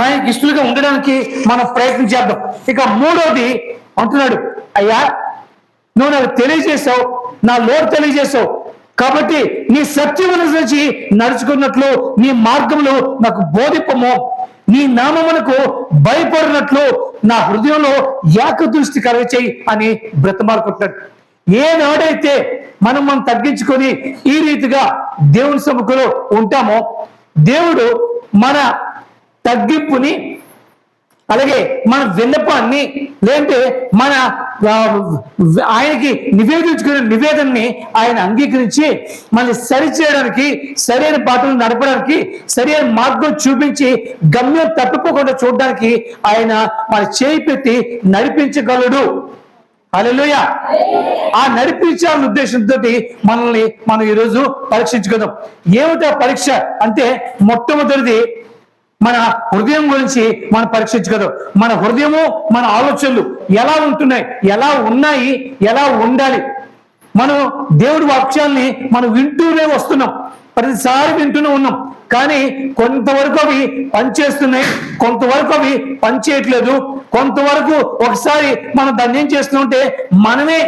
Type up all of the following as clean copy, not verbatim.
ఆయనకి ఇష్టలుగా ఉండడానికి మనం ప్రయత్నం చేద్దాం. ఇక మూడోది అంటున్నాడు, అయ్యా నువ్వు నాకు తెలియజేశావు, నా లోటు తెలియజేశావు, కాబట్టి నీ సత్యం అనుసరించి నడుచుకున్నట్లు నీ మార్గములు నాకు బోధింపము, నీ నామమునకు భయపడినట్లు నా హృదయంలో ఏకదృష్టి కలగచేయి అని బ్రతమాలుకుంటున్నాడు. ఏనాడైతే మనం తగ్గించుకొని ఈ రీతిగా దేవుని సముఖంలో ఉంటామో దేవుడు మన తగ్గింపుని, అలాగే మన విన్నపాన్ని, లేదంటే మన ఆయనకి నివేదించుకునే నివేదనని ఆయన అంగీకరించి మనల్ని సరిచేయడానికి, సరైన బాటలు నడపడానికి, సరైన మార్గం చూపించి గమ్యం తప్పిపోకుండా చూడడానికి ఆయన మన చేయి పెట్టి నడిపించగలడు. హల్లెలూయా. ఆ నడిపించాలనే ఉద్దేశంతో మనల్ని మనం ఈరోజు పరీక్షించుకుందాం. ఏమిటా పరీక్ష అంటే, మొట్టమొదటిది మన హృదయం గురించి మనం పరీక్షించుకోదు. మన హృదయము, మన ఆలోచనలు ఎలా ఉంటున్నాయి, ఎలా ఉన్నాయి, ఎలా ఉండాలి. మనం దేవుడి వాక్యాల్ని మనం వింటూనే వస్తున్నాం, ప్రతిసారి వింటూనే ఉన్నాం. కానీ కొంతవరకు అవి పనిచేస్తున్నాయి, కొంతవరకు అవి పనిచేయట్లేదు. కొంతవరకు ఒకసారి మనం దాన్ని ఏం చేస్తుంటే మనమే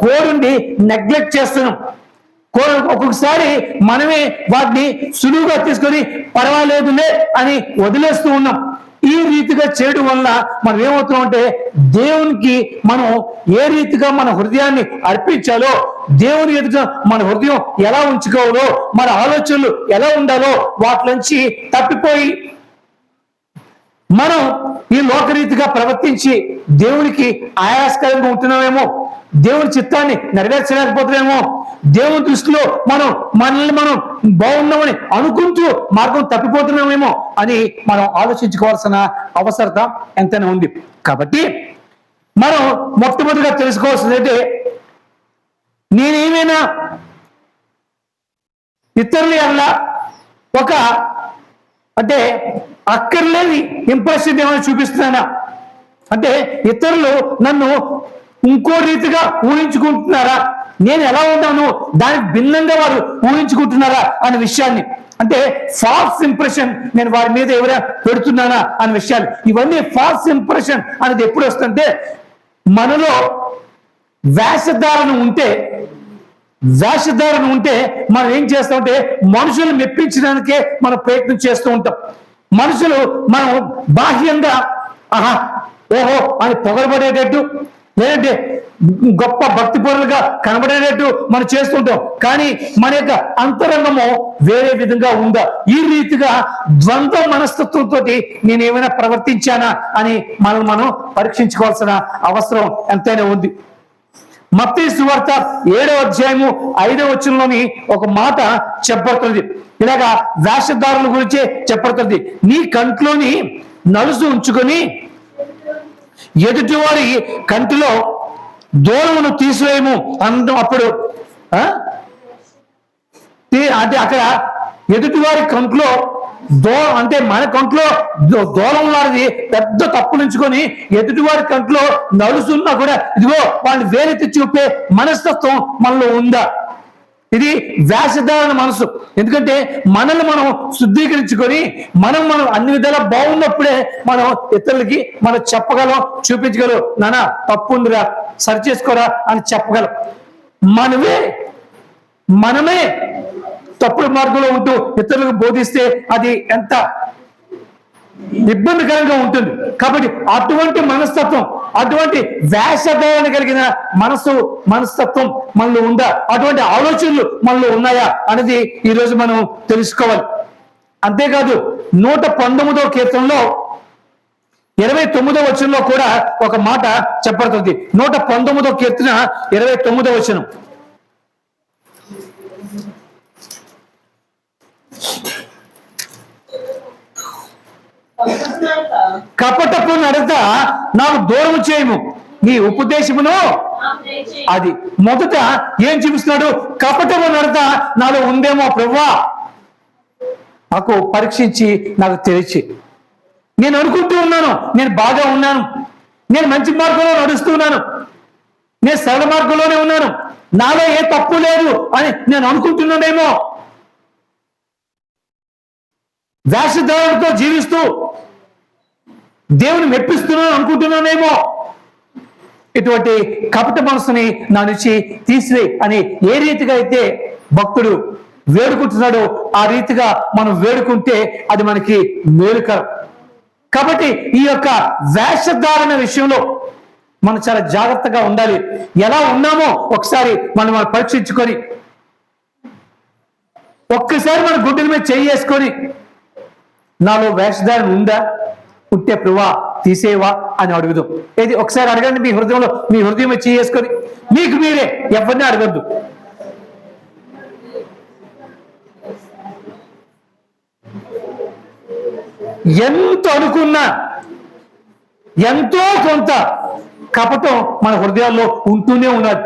కోరుండి నెగ్లెక్ట్ చేస్తున్నాం. ఒక్కొక్కసారి మనమే వాటిని సులువుగా తీసుకొని పర్వాలేదులే అని వదిలేస్తూ ఉన్నాం. ఈ రీతిగా చేయడం వల్ల మనం ఏమవుతున్నాం అంటే, దేవునికి మనం ఏ రీతిగా మన హృదయాన్ని అర్పించాలో, దేవుని ఎదుట మన హృదయం ఎలా ఉంచుకోవాలో, మన ఆలోచనలు ఎలా ఉండాలో వాటి నుంచి తప్పిపోయి మనం ఈ లోకరీతిగా ప్రవర్తించి దేవునికి ఆయాస్కరంగా ఉంటున్నామేమో, దేవుని చిత్తాన్ని నెరవేర్చలేకపోతున్నామేమో, దేవుని దృష్టిలో మనల్ని మనం బాగున్నామని అనుకుంటూ మార్గం తప్పిపోతున్నామేమో అని మనం ఆలోచించుకోవాల్సిన అవసరత ఎంతైనా ఉంది. కాబట్టి మనం మొట్టమొదటిగా తెలుసుకోవాల్సిందంటే, నేనేమైనా ఇతరుల వల్ల ఒక అంటే అక్కర్లేని ఇంప్రెషన్ ఏమైనా చూపిస్తున్నానా, అంటే ఇతరులు నన్ను ఇంకో రీతిగా ఊహించుకుంటున్నారా, నేను ఎలా ఉన్నాను దానికి భిన్నంగా వారు ఊహించుకుంటున్నారా అనే విషయాన్ని, అంటే ఫాల్స్ ఇంప్రెషన్ నేను వారి మీద ఎవరైనా పెడుతున్నానా అనే విషయాలు. ఇవన్నీ ఫాల్స్ ఇంప్రెషన్ అనేది ఎప్పుడు వస్తుంటే, మనలో వేషధారణ ఉంటే మనం ఏం చేస్తామంటే మనుషులు మెప్పించడానికే మనం ప్రయత్నం చేస్తూ ఉంటాం. మనుషులు మనం బాహ్యంగా ఆహా ఓహో అని పొగడబడేటట్టు, లేదంటే గొప్ప భక్తి పరులుగా కనబడేటట్టు మనం చేస్తుంటాం. కానీ మన యొక్క అంతరంగము వేరే విధంగా ఉందా? ఈ రీతిగా ద్వంద్వ మనస్తత్వంతో నేను ఏమైనా ప్రవర్తించానా అని మనం పరీక్షించుకోవాల్సిన అవసరం ఎంతైనా ఉంది. మత్తయి సువార్త 7వ అధ్యాయము 5వ వచనంలోని ఒక మాట చెప్పబడుతుంది. ఇలాగా వేషధారుల గురించే చెప్పబడుతుంది. నీ కంట్లోని నలుసు ఉంచుకొని ఎదుటివారి కంటిలో దూరమును తీసివేయము అనడం. అప్పుడు అంటే అక్కడ ఎదుటివారి కంట్లో అంటే మన కంట్లో దూరం లాంటిది పెద్ద తప్పు నుంచుకొని ఎదుటివారి కంట్లో నలుసున్నా కూడా ఇదిగో వాళ్ళు వేరెత్తి చూపే మనస్తత్వం మనలో ఉందా? ఇది వేషధారణ మనసు. ఎందుకంటే మనల్ని మనం శుద్ధీకరించుకొని మనం అన్ని విధాలా బాగున్నప్పుడే మనం ఇతరులకి మనం చెప్పగలం, చూపించగలం. నానా తప్పు ఉందిరా, సరి చేసుకోరా అని చెప్పగలం. మనమే తప్పుడు మార్గంలో ఉంటూ ఇతరులకు బోధిస్తే అది ఎంత ఇబ్బందికరంగా ఉంటుంది. కాబట్టి అటువంటి మనస్తత్వం, అటువంటి వేషధారణ కలిగిన మనస్తత్వం మనలో ఉందా, అటువంటి ఆలోచనలు మనలో ఉన్నాయా అనేది ఈరోజు మనం తెలుసుకోవాలి. అంతేకాదు 119వ కీర్తనలో 29వ వచనంలో కూడా ఒక మాట చెప్పబడుతుంది. 119వ కీర్తన 29వ వచనం, కపటపు నడత నాకు దూరం చేయము, నీ ఉపదేశమును. అది మొదట ఏం చూపిస్తున్నాడు? కపటపు నడత నాలో ఉందేమో ప్రభువా నాకు పరీక్షించి నాకు తెలిసి, నేను అనుకుంటూ ఉన్నాను నేను బాగా ఉన్నాను, నేను మంచి మార్గంలో నడుస్తున్నాను, నేను సరళ మార్గంలోనే ఉన్నాను, నాలో ఏ తప్పు లేదు అని నేను అనుకుంటున్నానేమో. వేషధారణతో జీవిస్తూ దేవుని మెప్పిస్తున్నాను అనుకుంటున్నానేమో, ఇటువంటి కపట మనసుని నా నుంచి తీసివే అని ఏ రీతిగా అయితే భక్తుడు వేడుకుంటున్నాడో ఆ రీతిగా మనం వేడుకుంటే అది మనకి మేలుకరం. కాబట్టి ఈ యొక్క వేషధారణ విషయంలో మనం చాలా జాగ్రత్తగా ఉండాలి. ఎలా ఉన్నామో ఒకసారి మనం పరీక్షించుకొని, ఒక్కసారి మన గుడ్డల మీద చేసుకొని, నాలో వేషధారణ ఉందా, ఉంటే ప్రభువా తీసేవా అని అడుగుదాం. ఏది ఒకసారి అడగండి మీ హృదయంలో, మీ హృదయం చేసుకొని, మీకు మీరే, ఎవరిని అడగద్దు. ఎంత అనుకున్నా ఎంతో కొంత కపటం మన హృదయాల్లో ఉంటూనే ఉన్నది.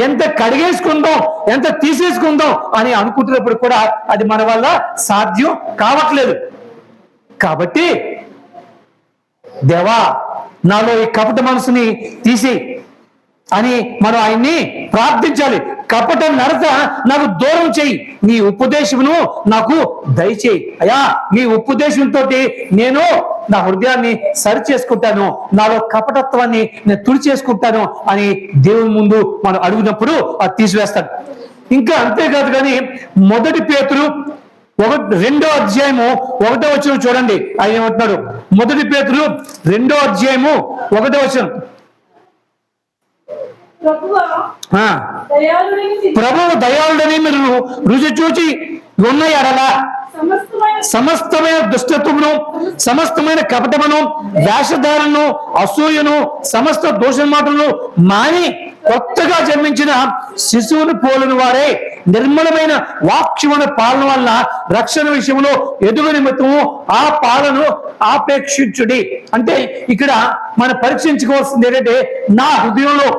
ఎంత కడిగేసుకుందాం, ఎంత తీసేసుకుందాం అని అనుకుంటున్నప్పుడు కూడా అది మన వల్ల సాధ్యం కావట్లేదు. కాబట్టి దేవా నాలో ఈ కపట మనసుని తీసి అని మనం ఆయన్ని ప్రార్థించాలి. కపట నడత నాకు దూరం చేయి, నీ ఉపదేశమును నాకు దయచేయి అయ్యా. నీ ఉపదేశంతో నేను నా హృదయాన్ని సరి చేసుకుంటాను, నాలో కపటత్వాన్ని నేను తుడిచేసుకుంటాను అని దేవుని ముందు మనం అడిగినప్పుడు అది తీసివేస్తాడు. ఇంకా అంతేకాదు కానీ మొదటి పేతురు 2వ అధ్యాయము 1వ వచనం చూడండి. ఆయన ఏమంటున్నాడు? మొదటి పేతురు 2వ అధ్యాయము 1వ వచనం, ప్రభువు దయాళుడని మీరు రుచి చూచి ఉన్న ఎడల సమస్తమైన దుష్టత్వమును, సమస్తమైన కపటమును, వేషధారణను, అసూయను, సమస్త దోషమాటలను మాని కొత్తగా జన్మించిన శిశువును పోలిన వారే నిర్మలమైన వాక్యమైన పాలన వల్ల రక్షణ విషయంలో ఎదుగు నిమిత్తము ఆ పాలను ఆపేక్షించుడి. అంటే ఇక్కడ మనం పరీక్షించుకోవాల్సింది ఏంటంటే, నా హృదయంలో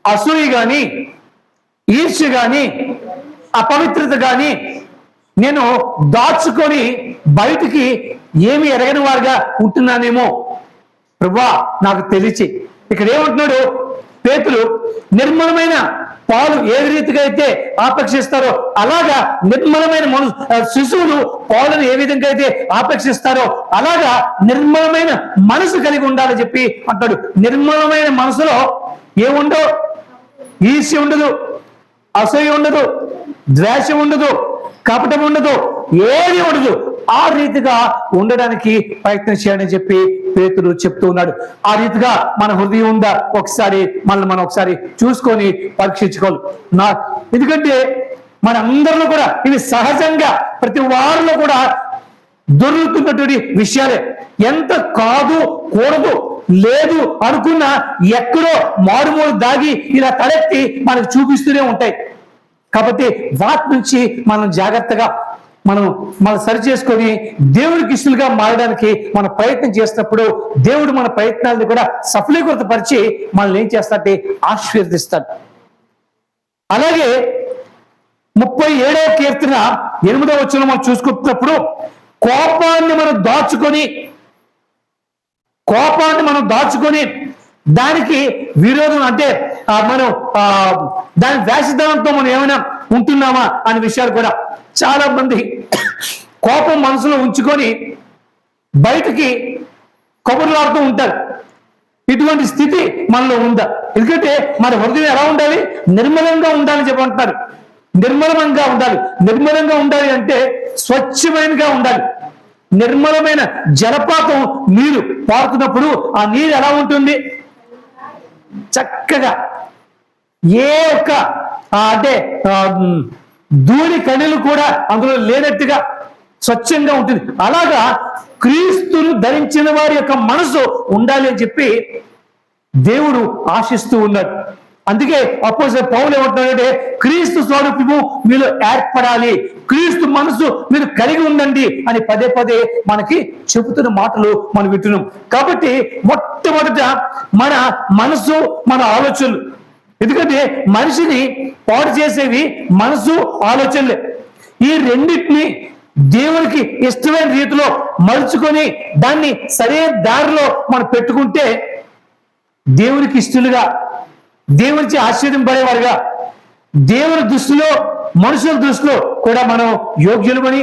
అసూయ గాని, ఈర్ష్య గాని, అపవిత్రత గాని నేను దాచుకొని బయటికి ఏమి ఎరగని వారుగా ఉంటున్నానేమో ప్రభువా నాకు తెలిసి. ఇక్కడ ఏమంటున్నాడు పేతురు? నిర్మలమైన పాలు ఏ రీతిగా అయితే ఆపేక్షిస్తారో అలాగా నిర్మలమైన శిశువులు పాలను ఏ విధంగా అయితే ఆపేక్షిస్తారో అలాగా నిర్మలమైన మనసు కలిగి ఉండాలని చెప్పి అంటాడు. నిర్మలమైన మనసులో ఏముండో, ఈర్ష్య ఉండదు, అసూయ ఉండదు, ద్వేషం ఉండదు, కపటం ఉండదు, ఏది ఉండదు. ఆ రీతిగా ఉండడానికి ప్రయత్నం చేయాలని చెప్పి పేతురు చెప్తూ ఉన్నాడు. ఆ రీతిగా మన హృదయం ఉందా ఒకసారి మనం ఒకసారి చూసుకొని పరీక్షించుకోవాలి. ఎందుకంటే మన అందరిలో కూడా ఇవి సహజంగా ప్రతి వారిలో కూడా దొరుకుతున్నటువంటి విషయాలే. ఎంత కాదు, కూడదు, లేదు అనుకున్నా ఎక్కడో మారుమూలు దాగి ఇలా తలెత్తి మనకు చూపిస్తూనే ఉంటాయి. కాబట్టి వాటి నుంచి మనం జాగ్రత్తగా మనం సరి చేసుకొని దేవుడికి ఇష్టలుగా మారడానికి మనం ప్రయత్నం చేసినప్పుడు దేవుడు మన ప్రయత్నాలను కూడా సఫలీకృతపరిచి మనల్ని ఏం చేస్తాడంటే ఆశీర్వదిస్తాడు. అలాగే 37వ కీర్తన 8వ వచనం మనం చూసుకుంటున్నప్పుడు కోపాన్ని మనం దాచుకొని దానికి విరోధం, అంటే మనం దాని వేషధానంతో మనం ఏమైనా ఉంటున్నామా అనే విషయాలు కూడా చాలా మంది కోపం మనసులో ఉంచుకొని బయటికి కబుర్లాడుతూ ఉంటారు. ఇటువంటి స్థితి మనలో ఉందా? ఎందుకంటే మన హృదయం ఎలా ఉండాలి? నిర్మలంగా ఉండాలని చెప్పంటారు. నిర్మలంగా ఉండాలి అంటే స్వచ్ఛమైనగా ఉండాలి. నిర్మలమైన జలపాతం నీరు పారుతున్నప్పుడు ఆ నీరు ఎలా ఉంటుంది? చక్కగా ఏ ఒక్క అంటే ధూళి కణులు కూడా అందులో లేనట్టుగా స్వచ్ఛంగా ఉంటుంది. అలాగా క్రీస్తును ధరించిన వారి యొక్క మనసు ఉండాలి అని చెప్పి దేవుడు ఆశిస్తూ ఉన్నాడు. అందుకే అపోస్తలుడైన పౌలు ఏమంటున్నాడంటే క్రీస్తు స్వరూపము మీలో ఏర్పడాలి, క్రీస్తు మనసు మీరు కలిగి ఉండండి అని పదే పదే మనకి చెబుతున్న మాటలు మనం వింటున్నాం. కాబట్టి మొట్టమొదట మన మనసు, మన ఆలోచనలు. ఎందుకంటే మనిషిని పాడు చేసేవి మనసు, ఆలోచనలే. ఈ రెండింటిని దేవునికి ఇష్టమైన రీతిలో మలుచుకొని దాన్ని సరైన దారిలో మనం పెట్టుకుంటే దేవునికి ఇష్టలుగా, దేవునికి ఆశ్చర్యపడేవారుగా, దేవుని దృష్టిలో, మనుషుల దృష్టిలో కూడా మనం యోగ్యులమని,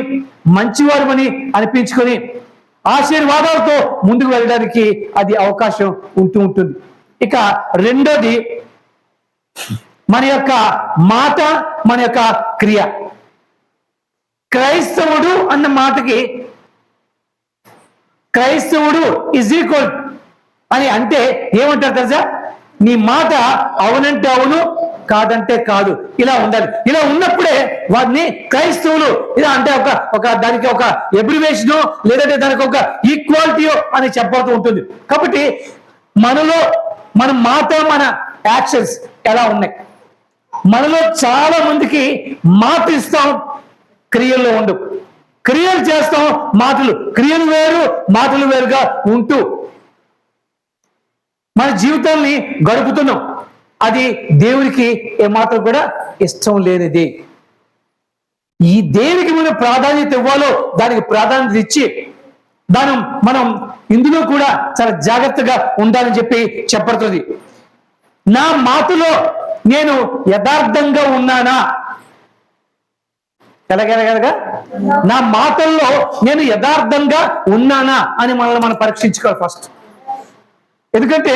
మంచివారమని అనిపించుకొని ఆశీర్వాదాలతో ముందుకు వెళ్ళడానికి అది అవకాశం ఉంటూ ఉంటుంది. ఇక రెండోది మన యొక్క మాట, మన యొక్క క్రియ. క్రైస్తవుడు అన్న మాటకి క్రైస్తవుడు ఈజ్ ఈక్వల్ అని అంటే ఏమంటారు తెలుసా? నీ మాట అవునంటే అవును, కాదంటే కాదు, ఇలా ఉండాలి. ఇలా ఉన్నప్పుడే వారిని క్రైస్తవులు ఇలా అంటే ఒక దానికి ఒక ఎబ్రివేషనో లేదంటే దానికి ఒక ఈక్వాలిటీయో అని చెప్పబడుతూ ఉంటుంది. కాబట్టి మనలో మన మాట, మన యాక్షన్స్ ఎలా ఉన్నాయి? మనలో చాలా మందికి మాట ఇస్తాం, క్రియల్లో ఉండు. క్రియలు చేస్తాం, క్రియలు వేరు, మాటలు వేరుగా ఉంటూ మన జీవితాన్ని గడుపుతున్నాం. అది దేవునికి ఏమాత్రం కూడా ఇష్టం లేనిది. ఈ దేనికి మనం ప్రాధాన్యత ఇవ్వాలో దానికి ప్రాధాన్యత ఇచ్చి మనం ఇందులో కూడా చాలా జాగ్రత్తగా ఉండాలని చెప్పి చెప్పబడుతుంది. నా మాటలో నేను యథార్థంగా ఉన్నానా? ఎలాగెలాగలగా నా మాటల్లో నేను యథార్థంగా ఉన్నానా అని మనల్ని మనం పరీక్షించుకోవాలి ఫస్ట్. ఎందుకంటే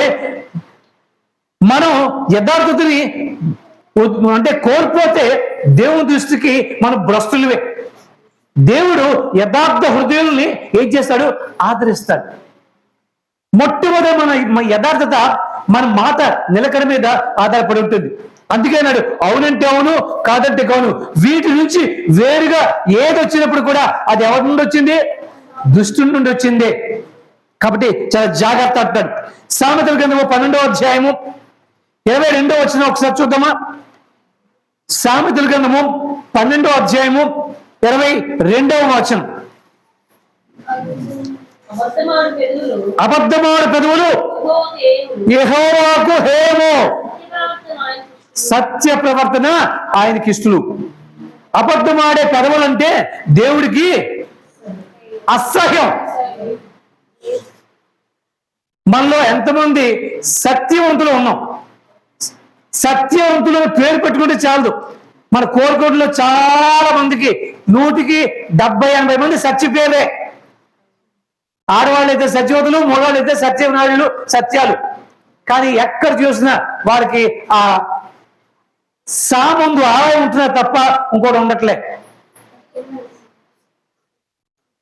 మనం యథార్థతని అంటే కోల్పోతే దేవుని దృష్టికి మనం భ్రష్టులవే. దేవుడు యథార్థ హృదయాల్ని ఏం చేస్తాడు? ఆదరిస్తాడు. మొట్టమొదటి మన యథార్థత మన మాట నిలకడ మీద ఆధారపడి ఉంటుంది. అందుకే అన్నాడు అవునంటే అవును, కాదంటే కాను. వీటి నుంచి వేరుగా ఏది వచ్చినప్పుడు కూడా అది ఎవరి నుండి వచ్చింది? దుష్టుడి నుండి వచ్చిందే. కాబట్టి చాలా జాగ్రత్త అంటాడు. సామెతల గ్రంథము 12వ అధ్యాయము 22వ వచనం ఒకసారి చూద్దామా? సామెతల గ్రంథము 12వ అధ్యాయము 22వ వచనం. అబద్ధమాడు పెదవులు యెహోవాకు హేయము, సత్య ప్రవర్తన ఆయనకి ఇష్టలు. అబద్ధమాడే పెదవులంటే దేవుడికి అసహ్యం. మనలో ఎంతమంది సత్యవంతులు ఉన్నాం? సత్యవంతులు పేరు పెట్టుకుంటే చాలదు. మన కోరుకోటలో చాలా మందికి 100-70-80 మంది సత్య పేరే. ఆడవాళ్ళు అయితే సత్యవతులు, మగవాళ్ళు అయితే సత్యనాయులు, సత్యాలు. కానీ ఎక్కడ చూసినా వారికి ఆ ముందు ఆదాయం ఉంటున్నా తప్ప ఇంకోటి ఉండట్లే.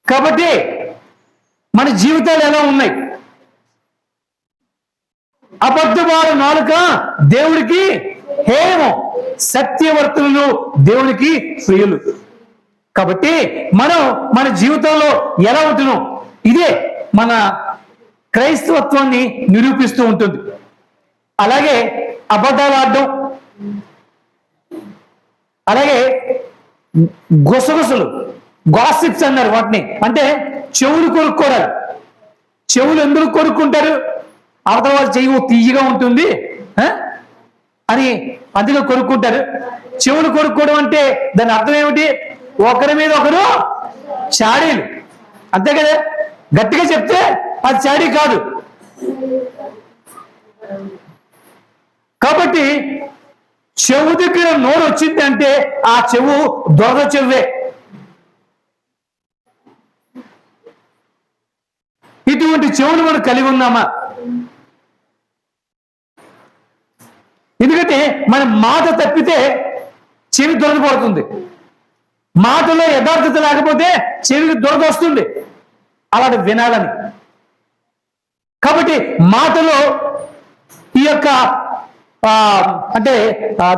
కాబట్టి మన జీవితాలు ఎలా ఉన్నాయి? అబద్ధమాడు నాలుక దేవుడికి హేయము, సత్యవర్తులు దేవునికి ప్రియులు. కాబట్టి మనం మన జీవితంలో ఎలా ఉంటున్నాం? ఇదే మన క్రైస్తవత్వాన్ని నిరూపిస్తూ ఉంటుంది. అలాగే అబద్ధాలు ఆడడం, అలాగే గుసగుసలు, గాసిప్స్ అన్నారు వాటిని. అంటే చెవులు కొరుక్కోవడాలు. చెవులు ఎందుకు కొరుక్కుంటారు? అవతల వాళ్ళు చెయ్యి తీయగా ఉంటుంది అని అందులో కొరుక్కుంటారు. చెవులు కొరుక్కోవడం అంటే దాని అర్థం ఏమిటి? ఒకరి మీద ఒకరు చాడీలు, అంతే కదా. గట్టిగా చెప్తే అది చాడీ కాదు. కాబట్టి చెవు దగ్గర నోరు వచ్చింది అంటే ఆ చెవు దొరద చెవ్వే. ఇటువంటి చెవులు మనం కలిగి ఉన్నామా? ఎందుకంటే మన మాట తప్పితే చెవి దొరకబడుతుంది. మాటలో యథార్థత లేకపోతే చెవికి దొరద వస్తుంది అలాంటి వినాలని. కాబట్టి మాటలో ఈ యొక్క అంటే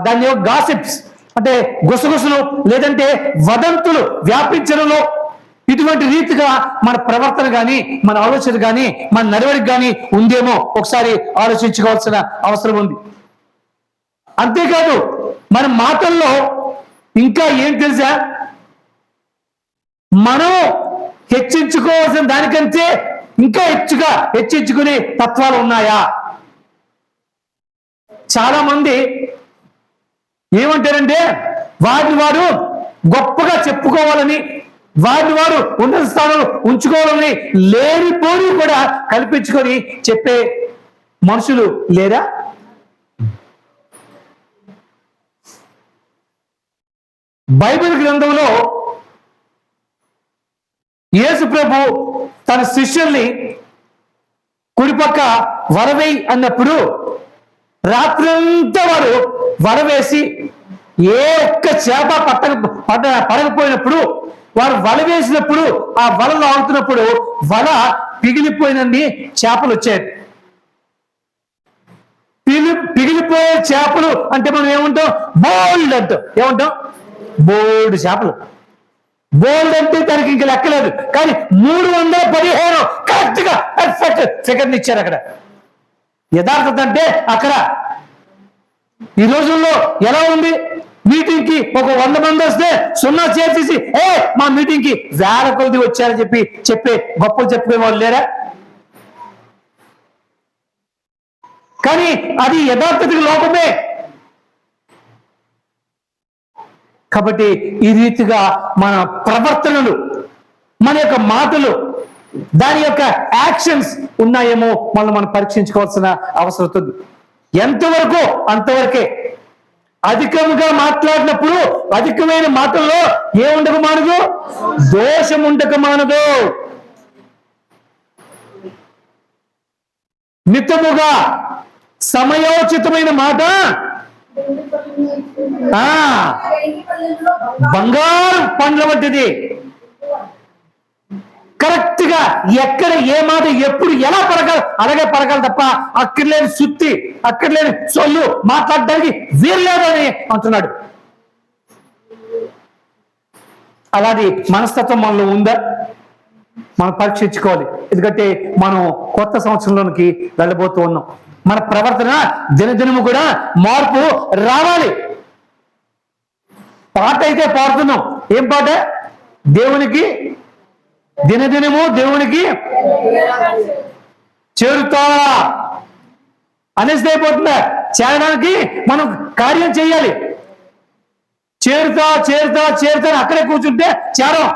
దాని యొక్క గాసిప్స్ అంటే గుసగుసలు లేదంటే వదంతులు వ్యాపించడంలో ఇటువంటి రీతిగా మన ప్రవర్తన కానీ మన ఆలోచన కానీ మన నడవడికి కానీ ఉందేమో ఒకసారి ఆలోచించుకోవాల్సిన అవసరం ఉంది. అంతేకాదు మన మాటల్లో ఇంకా ఏం తెలుసా? మనం హెచ్చించుకోవాల్సిన దానికంటే ఇంకా హెచ్చించుకునే తత్వాలు ఉన్నాయా? చాలా మంది ఏమంటారంటే వారిని వారు గొప్పగా చెప్పుకోవాలని, వారిని వారు ఉన్నత స్థానంలో ఉంచుకోవాలని లేనిపోని కూడా కల్పించుకొని చెప్పే మనుషులు లేరా? బైబిల్ గ్రంథంలో యేసు ప్రభు తన శిష్యుల్ని కుడిపక్క వరవేయి అన్నప్పుడు రాత్రంతా వారు వలవేసి ఏ ఒక్క చేప పడకపోయినప్పుడు వారు వల వేసినప్పుడు ఆ వలలో ఆడుతున్నప్పుడు వల పిగిలిపోయినన్ని చేపలు వచ్చాయి. పిగిలిపోయే చేపలు అంటే మనం ఏమంటాం? బోల్డ్ అంటాం. ఏమంటాం? బోల్డ్ చేపలు. బోల్డ్ అంటే దానికి ఇంక లెక్కలేదు. కానీ 315 కరెక్ట్ గా పర్ఫెక్ట్ సెకండ్ ఇచ్చారు అక్కడ. యథార్థత అంటే అక్కడ. ఈ రోజుల్లో ఎలా ఉంది? మీటింగ్ కి ఒక 100 మంది వస్తే 0 చేసేసి మా మీటింగ్ కి వేల కొద్ది వచ్చారని చెప్పే గొప్పలు చెప్పుకునే వాళ్ళు లేరా? కానీ అది యథార్థతకి లోపమే. కాబట్టి ఈ రీతిగా మన ప్రవర్తనలు, మన యొక్క మాటలు, దాని యొక్క యాక్షన్స్ ఉన్నాయేమో మనం పరీక్షించుకోవాల్సిన అవసరం ఉంది. ఎంతవరకు అంతవరకే. అధికంగా మాట్లాడినప్పుడు అధికమైన మాటల్లో ఏముండక మానదు? దోషం ఉండక మానదు. మితముగా సమయోచితమైన మాట బంగారు పండ్ల వంటిది. కరెక్ట్ గా ఎక్కడ ఏ మాట ఎప్పుడు ఎలా పలకాలి అలాగే పలకాలి తప్ప అక్కడ లేని సుత్తి, అక్కడ లేని సొల్లు మాట్లాడడానికి వీల్లేదని అంటున్నాడు. అలాంటి మనస్తత్వం మనలో ఉందా? మనం పరీక్షించుకోవాలి. ఎందుకంటే మనం కొత్త సంవత్సరంలోనికి వెళ్ళబోతూ ఉన్నాం. మన ప్రవర్తన దినదినము కూడా మార్పు రావాలి. పాట అయితే పాడుతున్నాం. ఏం పాట? దేవునికి దినదినము దేవునికి చేరుతా అనేసి అయిపోతుందా? చేరడానికి మనం కార్యం చేయాలి. చేరుతా చేరుతా చేరుతా అక్కడే కూర్చుంటే చేరం.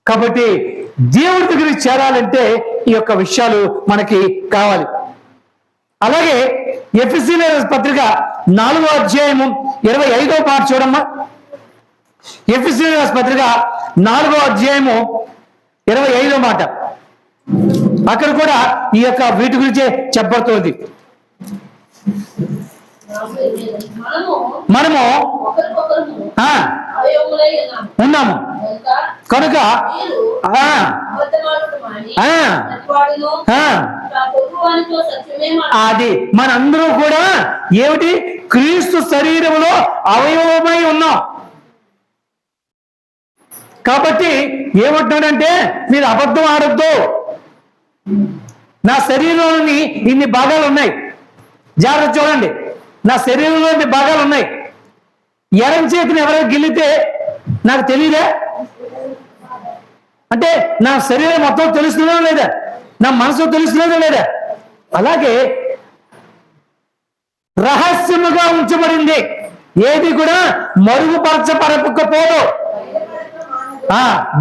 కాబట్టి దేవుడి దగ్గరికి చేరాలంటే ఈ యొక్క విషయాలు మనకి కావాలి. అలాగే ఎఫెసీయుల పత్రిక 4వ అధ్యాయము 25వ మాట చూడమ్మా. ఎఫెసీయుల పత్రిక 4వ అధ్యాయము 25వ మాట. అక్కడ కూడా ఈ యొక్క వీటి గురించే చెప్పబడుతోంది. మనము ఉన్నాము కనుక అది మనందరూ కూడా ఏమిటి? క్రీస్తు శరీరంలో అవయవమై ఉన్నాం. కాబట్టి ఏమంటున్నాడంటే మీరు అబద్ధం ఆడొద్దు. నా శరీరంలోని ఇన్ని భాగాలు ఉన్నాయి. జాగ్రత్త చూడండి. నా శరీరంలో ఇన్ని భాగాలు ఉన్నాయి. ఎడం చేతిని ఎవరైనా గిల్లితే నాకు తెలియదా? అంటే నా శరీరం మొత్తం తెలుస్తుందా లేదా? నా మనసు తెలుస్తుందా లేదా? అలాగే రహస్యముగా ఉంచబడింది. ఏది కూడా మరుగుపరచపడకపోదు,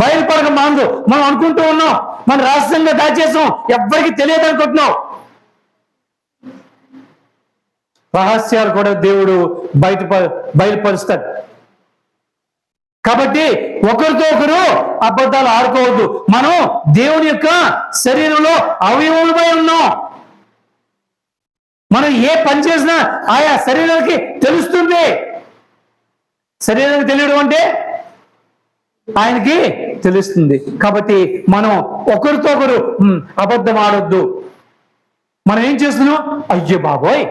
బయలుపడక మాందు. మనం అనుకుంటూ ఉన్నాం మనం రహస్యంగా దాచేసాం, ఎవ్వరికి తెలియదు అనుకుంటున్నాం. రహస్యాలు కూడా దేవుడు బయలుపరుస్తాడు. కాబట్టి ఒకరితో ఒకరు అబద్ధాలు ఆడుకోవద్దు. మనం దేవుని యొక్క శరీరంలో అవయవములపై ఉన్నాం. మనం ఏ పని చేసినా ఆయా శరీరానికి తెలుస్తుంది. శరీరానికి తెలియడం అంటే ఆయనకి తెలుస్తుంది. కాబట్టి మనం ఒకరితో ఒకరు అబద్ధం ఆడొద్దు. మనం ఏం చేస్తున్నాం? అయ్యో బాబోయ్,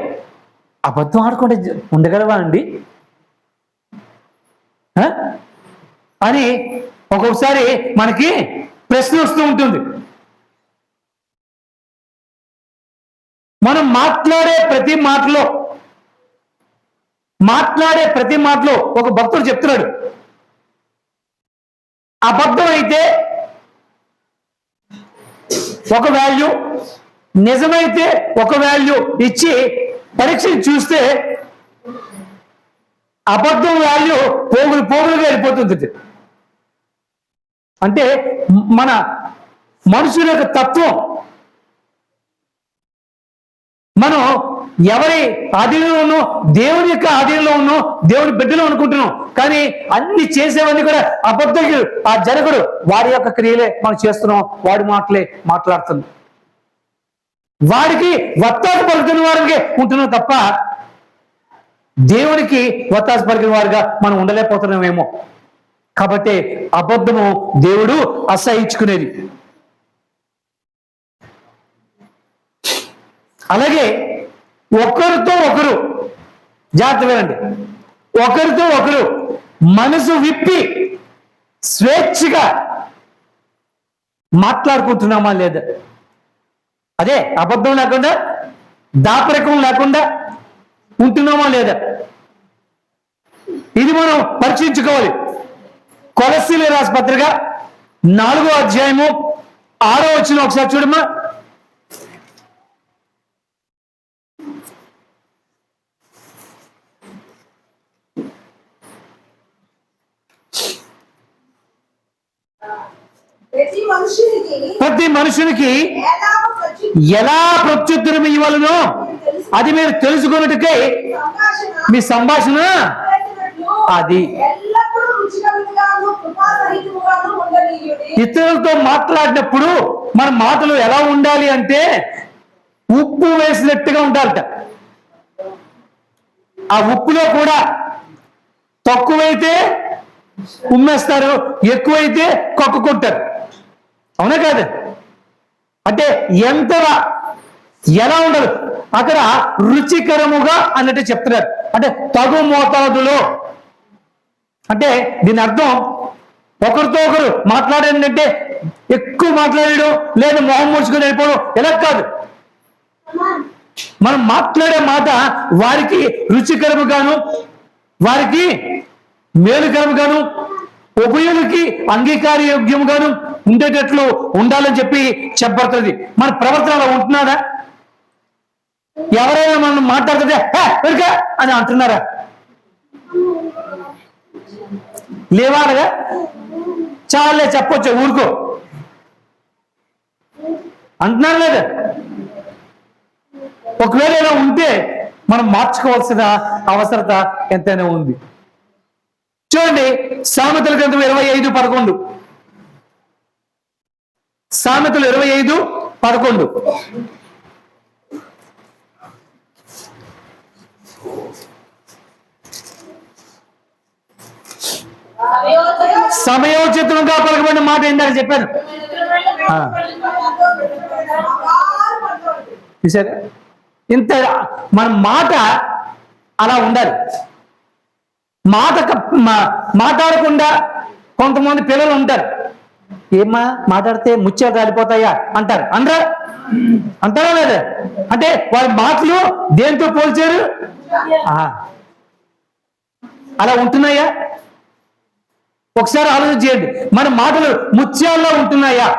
అబద్ధం ఆడుకుంటే ఉండగలవా అండి అని ఒక్కొక్కసారి మనకి ప్రశ్న వస్తూ ఉంటుంది. మనం మాట్లాడే ప్రతి మాటలో ఒక భక్తుడు చెప్తున్నాడు, అబద్ధం అయితే ఒక వాల్యూ, నిజమైతే ఒక వాల్యూ ఇచ్చి పరీక్ష చూస్తే అబద్ధం వాల్యూ పోగులుగా వెళ్ళిపోతుంది. అంటే మన మనుషుల యొక్క తత్వం. మనం ఎవరి ఆధీనంలో ఉన్నో, దేవుని యొక్క ఆధీనంలో ఉన్నో, దేవుని బిడ్డలో అనుకుంటున్నాం. కానీ అన్ని చేసేవన్నీ కూడా అబద్ధులు. ఆ జనకుడు వాడి యొక్క క్రియలే మనం చేస్తున్నాం, వాడి మాటలే మాట్లాడుతున్నాం, వాడికి వత్తాసు పలుకుతున్న వారికి ఉంటున్నాం తప్ప దేవునికి వత్తాసు పలికిన వారుగా మనం ఉండలేకపోతున్నామేమో. కాబట్టి అబద్ధము దేవుడు అసహించుకునేది. అలాగే ఒకరితో ఒకరు, జాగ్రత్త వినండి, ఒకరితో ఒకరు మనసు విప్పి స్వేచ్ఛగా మాట్లాడుకుంటున్నామా లేదా? అదే అబద్ధం లేకుండా, దాపరికం లేకుండా ఉంటున్నామా లేదా? ఇది మనం పరీక్షించుకోవాలి. కొలస్సీలు రాసిన పత్రిక 4వ అధ్యాయము 6వ వచనం ఒకసారి చూడమ్మా. ప్రతి మనుషునికి ఎలా ప్రత్యుత్తరం ఇవ్వాలనో అది మీరు తెలుసుకున్నట్టుకై మీ సంభాషణ అది. ఇతరులతో మాట్లాడినప్పుడు మన మాటలు ఎలా ఉండాలి అంటే ఉప్పు వేసినట్టుగా ఉండాలట. ఆ ఉప్పులో కూడా తక్కువైతే ఉమ్మేస్తారు, ఎక్కువైతే కొట్టుకుంటారు. అవునా కాదు? అంటే ఎంతగా ఎలా ఉండదు అక్కడ రుచికరముగా అన్నట్టు చెప్తున్నారు. అంటే తగు మోతాదులో. అంటే దీని అర్థం ఒకరితో ఒకరు మాట్లాడేంటంటే ఎక్కువ మాట్లాడడం లేదా మొహం ముడుచుకొని వెళ్ళిపోవడం ఎలా కాదు. మనం మాట్లాడే మాట వారికి రుచికరముగాను, వారికి మేలుకరముగాను, ఉపయోగికి అంగీకారయోగ్యముగాను ఉండేటట్లు ఉండాలని చెప్పి చెప్పబడుతుంది. మన ప్రవర్తన అలా ఉంటున్నారా? ఎవరైనా మనం మాట్లాడుతుంటే వెనుక అని అంటున్నారా? లేవాలగా చాలే చెప్పొచ్చు, ఊరుకో అంటున్నారు లేదా? ఒకవేళ ఇలా ఉంటే మనం మార్చుకోవాల్సిన అవసరత ఎంతైనా ఉంది. చూడండి, సామెతల గ్రంథం 25:11. సామెతలు 25:11. సమయోచితంగా పలకబడిన మాట ఏంటని చెప్పాను. చూసారా? ఇంత మన మాట అలా ఉండాలి. మాట్లాడకుండా కొంతమంది పిల్లలు ఉంటారు, ఏమ్మా మాట్లాడితే ముత్యాలు రాలిపోతాయా అంటారు. అంటారా లేదా? అంటే వాళ్ళ మాటలు దేంతో పోల్చారు? అలా ఉంటున్నాయా? ఒకసారి ఆలోచన చేయండి. మన మాటలు ముత్యాల్లో ఉంటున్నాయా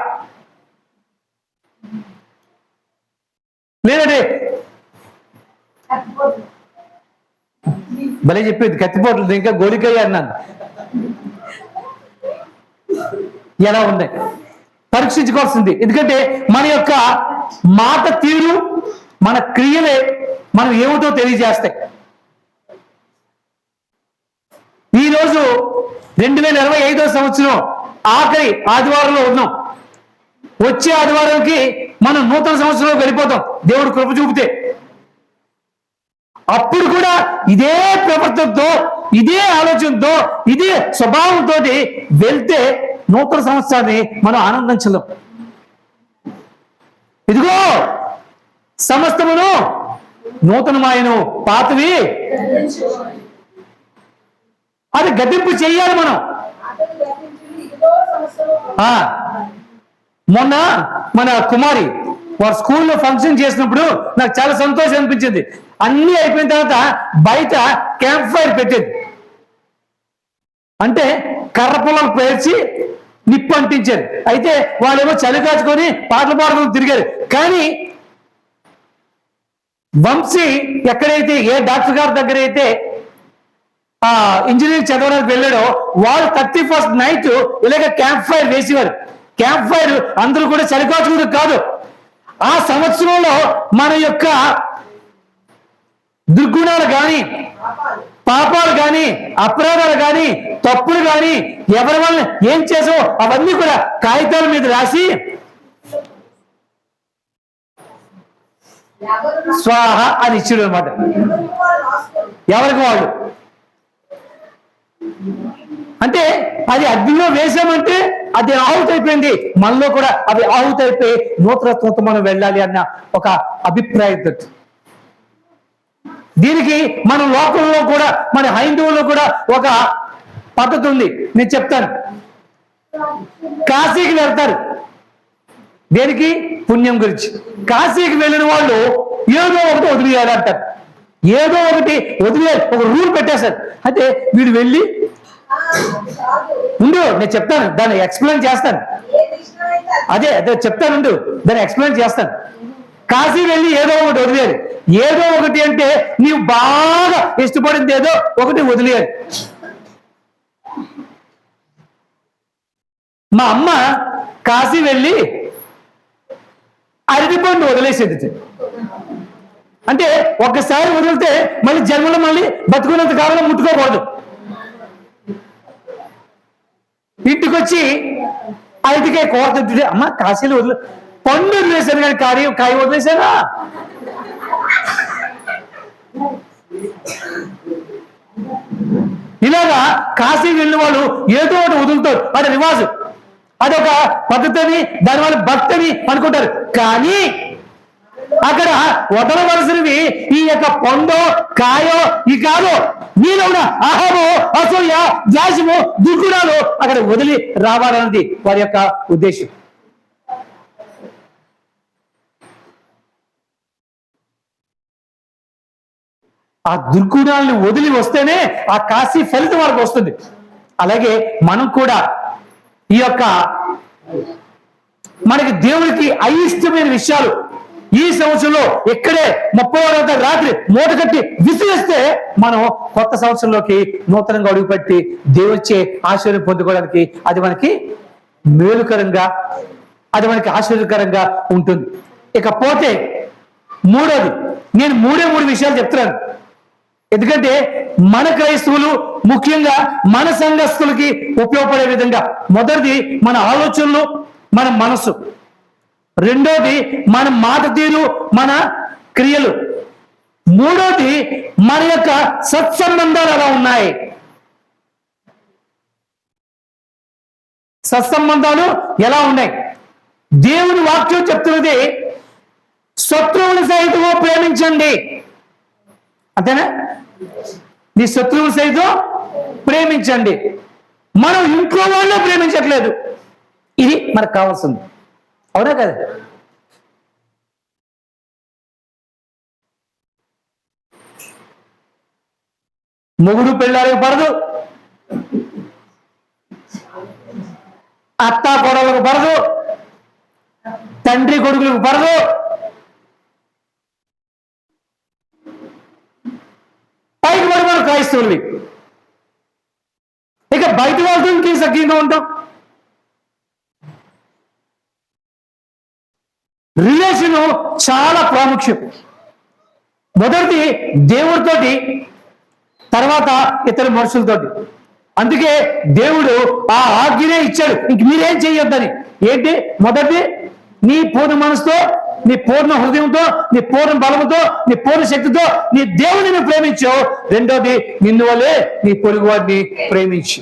లేదంటే భలే చెప్పేది కత్తిపోట్లు ఇంకా గోడికాయ అన్నాను. ఎలా ఉంది పరీక్షించుకోవాల్సింది. ఎందుకంటే మన యొక్క మాట తీరు, మన క్రియలే మనం ఏమిటో తెలియజేస్తాయి. ఈరోజు 2025వ సంవత్సరం ఆఖరి ఆదివారంలో ఉన్నాం. వచ్చే ఆదివారంకి మనం నూతన సంవత్సరంలో వెళ్ళిపోతాం దేవుడు కృప చూపితే. అప్పుడు కూడా ఇదే ప్రవర్తనతో, ఇదే ఆలోచనతో, ఇదే స్వభావంతో వెళ్తే నూతన సంవత్సరాన్ని మనం ఆనందించలేం. ఇదిగో సమస్తమును నూతనమాయను, పాతవి అది గతింపు చెయ్యాలి మనం. మొన్న మన కుమారి వారు స్కూల్లో ఫంక్షన్ చేసినప్పుడు నాకు చాలా సంతోషం అనిపించింది. అన్నీ అయిపోయిన తర్వాత బయట క్యాంప్ ఫైర్ పెట్టేది. అంటే కర్ర పొలం పేర్చి నిప్పు అంటించారు. అయితే వాళ్ళేమో చలి కాచుకొని పాటలు పాడుకొని తిరిగారు. కానీ వంశీ ఎక్కడైతే ఏ డాక్టర్ గారి దగ్గర అయితే ఇంజనీరింగ్ చదవడానికి వెళ్ళాడో వాళ్ళు 31st నైట్ ఇలాగ క్యాంప్ ఫైర్ వేసేవారు. క్యాంప్ ఫైర్ అందరూ కూడా చలి కాచుకుంటూ కాదు. ఆ సంవత్సరంలో మన యొక్క దుర్గుణాలు కానీ, పాపాలు కానీ, అపరాధాలు కానీ, తప్పులు కానీ, ఎవరి వల్ల ఏం చేసావో అవన్నీ కూడా కాగితాల మీద రాసి స్వాహ అని ఇచ్చాడు అనమాట. ఎవరికి వాళ్ళు. అంటే అది అగ్నిలో వేసామంటే అది ఆహుతైపోయింది, మనలో కూడా అవి ఆహుతైపోయి నూతనత్వంతో మనం వెళ్ళాలి అన్న ఒక అభిప్రాయంతో. దీనికి మన లోకంలో కూడా, మన హైందవుల్లో కూడా ఒక పద్ధతి ఉంది, నేను చెప్తాను. కాశీకి వెళ్తారు, దేనికి? పుణ్యం గురించి. కాశీకి వెళ్ళిన వాళ్ళు ఏదో ఒకటి వదిలేయాలి అంటారు, ఏదో ఒకటి వదిలేయాలి, ఒక రూల్ పెట్టేశారు. అయితే వీడు వెళ్ళి ఉండు, నేను చెప్తాను, దాన్ని ఎక్స్ప్లెయిన్ చేస్తాను. అదే చెప్తాను, దాన్ని ఎక్స్ప్లెయిన్ చేస్తాను. కాశీ వెళ్ళి ఏదో ఒకటి వదిలేయాలి. ఏదో ఒకటి అంటే నీవు బాగా ఇష్టపడింది ఏదో ఒకటి వదిలేయాలి. మా అమ్మ కాశీ వెళ్ళి అరటిపండు వదిలేసేది. అంటే ఒక్కసారి వదిలితే మళ్ళీ జన్మలో మళ్ళీ బతుకున్నంత కాలంలో ముట్టుకోకూడదు. ఇంటికి వచ్చి అరటికాయ కూర తింటుంటే, అమ్మ కాశీలో వదిలే పండు వదిలేశాను కానీ కాయ వదిలేశానా? ఇలాగా కాశీ వెళ్ళిన వాళ్ళు ఏదో ఒకటి వదులుతారు, అది రివాజు, అదొక పద్ధతిని, దానివల్ల భక్తిని అనుకుంటారు. కానీ అక్కడ వదలవలసినవి ఈ యొక్క పండో కాయో ఈ కాదో, నీలో ఉన్న అహము, అసూయ, ద్వేషము, దుర్గుణాలు అక్కడ వదిలి రావాలన్నది వారి యొక్క ఉద్దేశం. ఆ దుర్గుణాలను వదిలి వస్తేనే ఆ కాశీ ఫలితం వాళ్ళకి వస్తుంది. అలాగే మనం కూడా ఈ యొక్క మనకి దేవుడికి అయిష్టమైన విషయాలు ఈ సంవత్సరంలో ఇక్కడే 30వ రాత్రి మూట కట్టి విసిరేస్తే మనం కొత్త సంవత్సరంలోకి నూతనంగా అడుగుపెట్టి దేవుడిచ్చే ఆశీర్వాదం పొందుకోవడానికి అది మనకి మేలుకరంగా, అది మనకి ఆశీర్వదకరంగా ఉంటుంది. ఇకపోతే మూడోది, నేను మూడు విషయాలు చెప్తున్నాను. ఎందుకంటే మన క్రైస్తవులు, ముఖ్యంగా మన సంఘస్థులకి ఉపయోగపడే విధంగా. మొదటిది మన ఆలోచనలు, మన మనసు. రెండోది మన మాట తీరు, మన క్రియలు. మూడోది మన యొక్క సత్సంబంధాలు ఎలా ఉన్నాయి. సత్సంబంధాలు ఎలా ఉన్నాయి? దేవుని వాక్యం చెప్తున్నది శత్రువుని సైతం ప్రేమించండి, అంతేనా? నీ శత్రువుని సైతం ప్రేమించండి. మనం ఇంట్లో వాళ్ళే ప్రేమించట్లేదు. ఇది మనకు కావాల్సింది, అవునా కదా? మొగుడు పెళ్ళాలకు పడదు, అత్త కోడలకు పడదు, తండ్రి కొడుకులకు పడదు, పైకి పడి మనం క్రైస్తవుల్ని. ఇక బయట వాళ్ళతో ఇంకేం సఖ్యంగా ఉంటాం. రిలేషన్ చాలా ప్రాముఖ్యం. మొదటిది దేవుడితోటి, తర్వాత ఇతర మనుషులతోటి. అందుకే దేవుడు ఆ ఆజ్ఞనే ఇచ్చాడు, ఇంక మీరేం చేయొద్దని. ఏంటి? మొదటి, నీ పూర్ణ మనసుతో, నీ పూర్ణ హృదయంతో, నీ పూర్ణ బలముతో, నీ పూర్ణ శక్తితో నీ దేవుడిని ప్రేమించావు. రెండోది, నిన్ను వల్లే నీ పొరుగు వాడిని ప్రేమించు.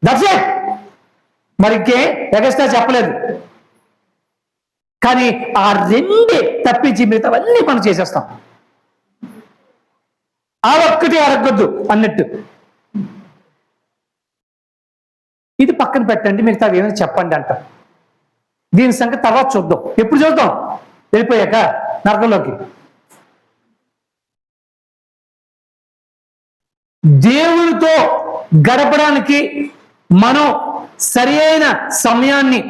That's it. మరికే ఎగస్ట్రా చెప్పలేదు. కానీ ఆ రెండే తప్పించి మిగతావన్నీ మనం చేసేస్తాం. ఆ ఒక్కటి అరగొద్దు అన్నట్టు. ఇది పక్కన పెట్టండి, మిగతా ఏమైనా చెప్పండి అంట. దీని సంగతి తర్వాత చూద్దాం. ఎప్పుడు చూద్దాం? వెళ్ళిపోయాక నరకంలోకి. దేవునితో గడపడానికి మనం సరి అయిన సమయాన్ని,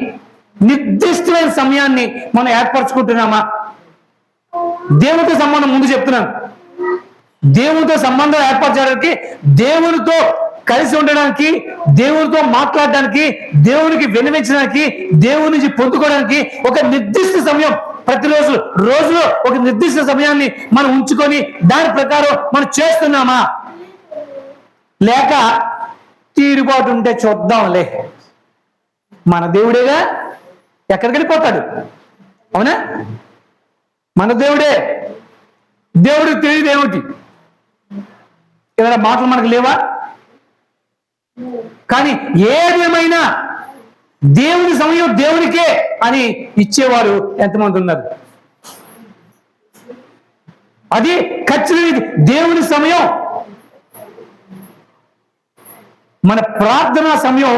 నిర్దిష్టమైన సమయాన్ని మనం ఏర్పరచుకుంటున్నామా? దేవునితో సంబంధం ముందు చెప్తున్నాను. దేవునితో సంబంధం ఏర్పరచడానికి, దేవునితో కలిసి ఉండడానికి, దేవునితో మాట్లాడడానికి, దేవునికి విన్నవించడానికి, దేవుని నుంచి పొందుకోవడానికి ఒక నిర్దిష్ట సమయం ప్రతిరోజు రోజులో ఒక నిర్దిష్ట సమయాన్ని మనం ఉంచుకొని దాని ప్రకారం మనం చేస్తున్నామా? లేక తీరుబాటు ఉంటే చూద్దాంలే, మన దేవుడేగా, ఎక్కడికి వెళ్ళిపోతాడు? అవునా? మన దేవుడే, దేవుడికి తెలియదు ఏమిటి? ఏదైనా మాటలు మనకు లేవా? కానీ ఏదేమైనా దేవుని సమయం దేవునికే అని ఇచ్చేవారు ఎంతమంది ఉన్నారు? అది ఖచ్చితంగా దేవుని సమయం. మన ప్రార్థనా సమయం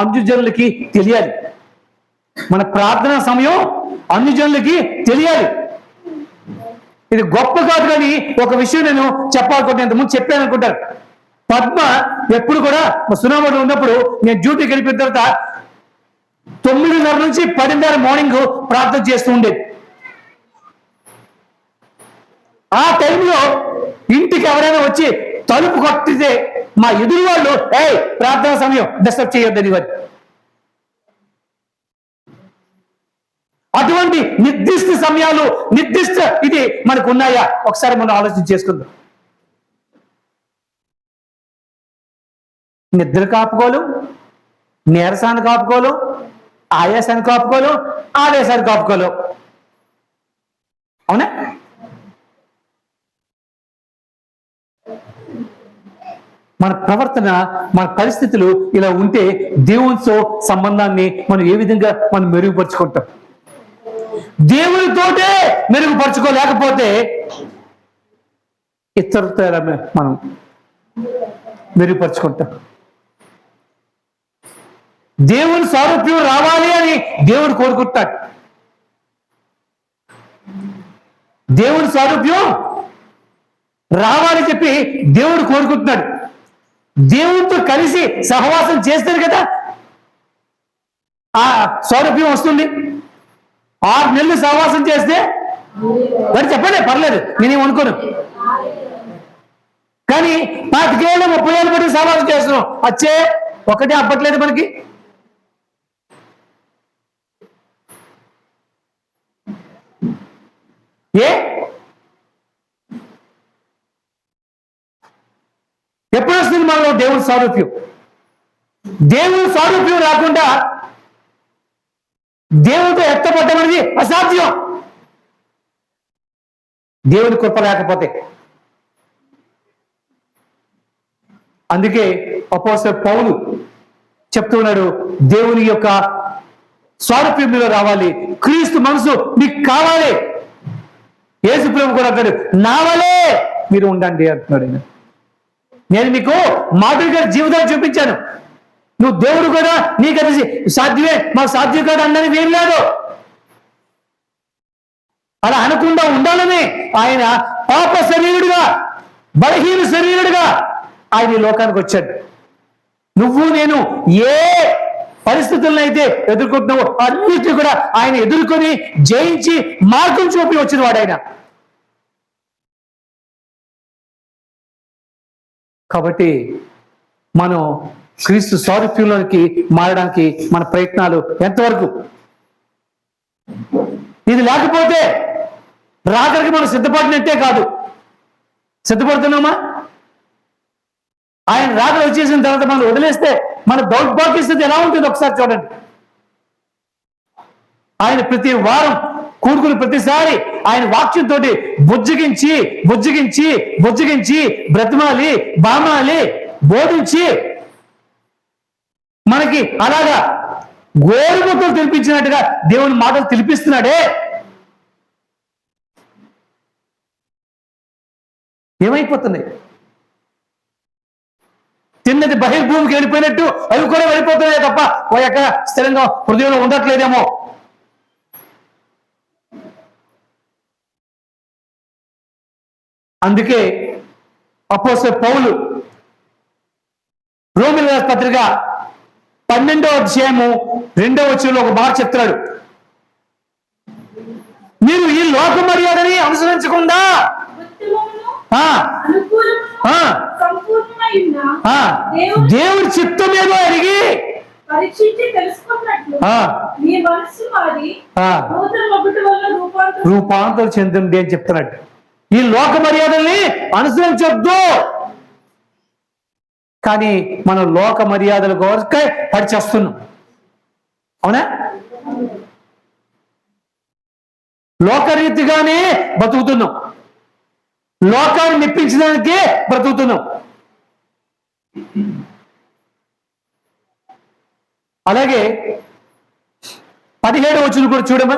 అన్యజనులకి తెలియాలి. మన ప్రార్థనా సమయం అన్యజనులకి తెలియాలి. ఇది గొప్ప కాదు, కానీ ఒక విషయం నేను చెప్పాలనుకుంటే, ఇంతకుముందు చెప్పాను అనుకుంటారు. పద్మ ఎప్పుడు కూడా సునామలో ఉన్నప్పుడు నేను డ్యూటీకి వెళ్ళిపోయిన తర్వాత 9:30 నుంచి 10:30 మార్నింగ్ ప్రార్థన చేస్తూ ఉండేది. ఆ టైంలో ఇంటికి ఎవరైనా వచ్చి తలుపు కొట్టితే మా ఎదురు వాళ్ళు ప్రార్థనా సమయం డిస్టర్బ్ చేయొద్దని వారు. అటువంటి నిర్దిష్ట సమయాలు, నిర్దిష్ట ఇది మనకు ఉన్నాయా? ఒకసారి మనం ఆలోచన చేసుకుందాం. నిద్ర కాపుకోలు, నీరసాన్ని కాపుకోలు, ఆయాసాన్ని కాపుకోలు, ఆవేశాన్ని కాపుకోలు. అవునా? మన ప్రవర్తన, మన పరిస్థితులు ఇలా ఉంటే దేవునితో సంబంధాన్ని మనం ఏ విధంగా మనం మెరుగుపరుచుకుంటాం? దేవునితోటే మెరుగుపరుచుకోలేకపోతే ఇతరులతో ఎలా మనం మెరుగుపరుచుకుంటాం? దేవుని సారూప్యం రావాలి అని దేవుడు కోరుకుంటాడు. దేవుని సారూప్యం రావాలి చెప్పి దేవుడు కోరుకుంటున్నాడు. దేవునితో కలిసి సహవాసం చేస్తారు కదా ఆ సారూప్యం వస్తుంది. 6 నెలలు సహవాసం చేస్తే మరి చెప్పండి, పర్లేదు, నేనేం అనుకోను. కానీ 25 ఏళ్ళు 30 ఏళ్ళు బట్టి సహవాసం చేస్తున్నాం, వచ్చే ఒకటే అప్పట్లేదు మనకి. ఎప్పుడు వస్తుంది మనలో దేవుని సారూప్యం? దేవుని సారూప్యం రాకుండా దేవునితో ఎత్తపడ్డమనేది అసాధ్యం, దేవుని కృప లేకపోతే. అందుకే అపోస్తలుడు పౌలు చెప్తున్నాడు, దేవుని యొక్క సారూప్యం మీలో రావాలి, క్రీస్తు మనసు మీకు కావాలి. యేసు ప్రభువు కూడా అంటాడు, నా వలే మీరు ఉండండి అంటున్నాడు. నేను మీకు మాదిరిగా జీవితాలు చూపించాను, నువ్వు దేవుడు కూడా నీకు అది సాధ్యమే, మాకు సాధ్యం కాదు అన్నది ఏం లేదు. అలా అనకుండా ఉండాలని ఆయన పాప శరీరుడుగా, బలహీన శరీరుడుగా ఆయన ఈ లోకానికి వచ్చాడు. నువ్వు నేను ఏ పరిస్థితులను అయితే ఎదుర్కొంటున్నావో అన్నిటిని కూడా ఆయన ఎదుర్కొని జయించి మార్గం చూపి వచ్చిన వాడు ఆయన. కాబట్టి మనం క్రీస్తు సారూప్యంలోకి మారడానికి మన ప్రయత్నాలు ఎంతవరకు? ఇది లేకపోతే రాకడికి మనం సిద్ధపడినట్టే కాదు. సిద్ధపడుతున్నామా? ఆయన రాకడ వచ్చేసిన తర్వాత మనం వదిలేస్తే మన దౌర్భాగ్య స్థితి ఎలా ఉంటుంది ఒకసారి చూడండి. ఆయన ప్రతి వారం కూడుకుని ప్రతిసారి ఆయన వాక్యంతో బుజ్జగించి బుజ్జగించి బుజ్జగించి బ్రతిమాలి, బామాలి, బోధించి మనకి అలాగా గోరుముద్దలు తెలిపించినట్టుగా దేవుని మాటలు తెలిపిస్తున్నాడే. ఏమైపోతున్నాయి? తిన్నది బహిర్భూమికి వెళ్ళిపోయినట్టు అవి కూడా వెళ్ళిపోతున్నాయి తప్ప ఓ ఎక్కడ స్థిరంగా హృదయంలో ఉండట్లేదేమో. అందుకే అపోస్తలుడు పౌలు రోమీయులకు రాసిన పత్రిక 12వ అధ్యాయము 2వ వచనంలో ఒక మాట చెప్తున్నాడు, మీరు ఈ లోక మర్యాదని అనుసరించకుండా దేవుడి చిత్తం ఏదో అడిగి పరీక్షించి తెలుసుకున్నట్లు ఆ, మీ మనస్సు మారి ఆ, నూతన ఒకటి వల్ల రూపాంతరం చెందండి అని చెప్తున్నాడు. ఈ లోక మర్యాదల్ని అనుసరించొద్దు. కానీ మనం లోక మర్యాదల కోరికే పడిచేస్తున్నాం. అవునా? లోకరీతిగానే బతుకుతున్నాం, లోకాన్ని మెప్పించడానికే బ్రతుకుతున్నాం. అలాగే 17వ వచనం కూడా చూడమా,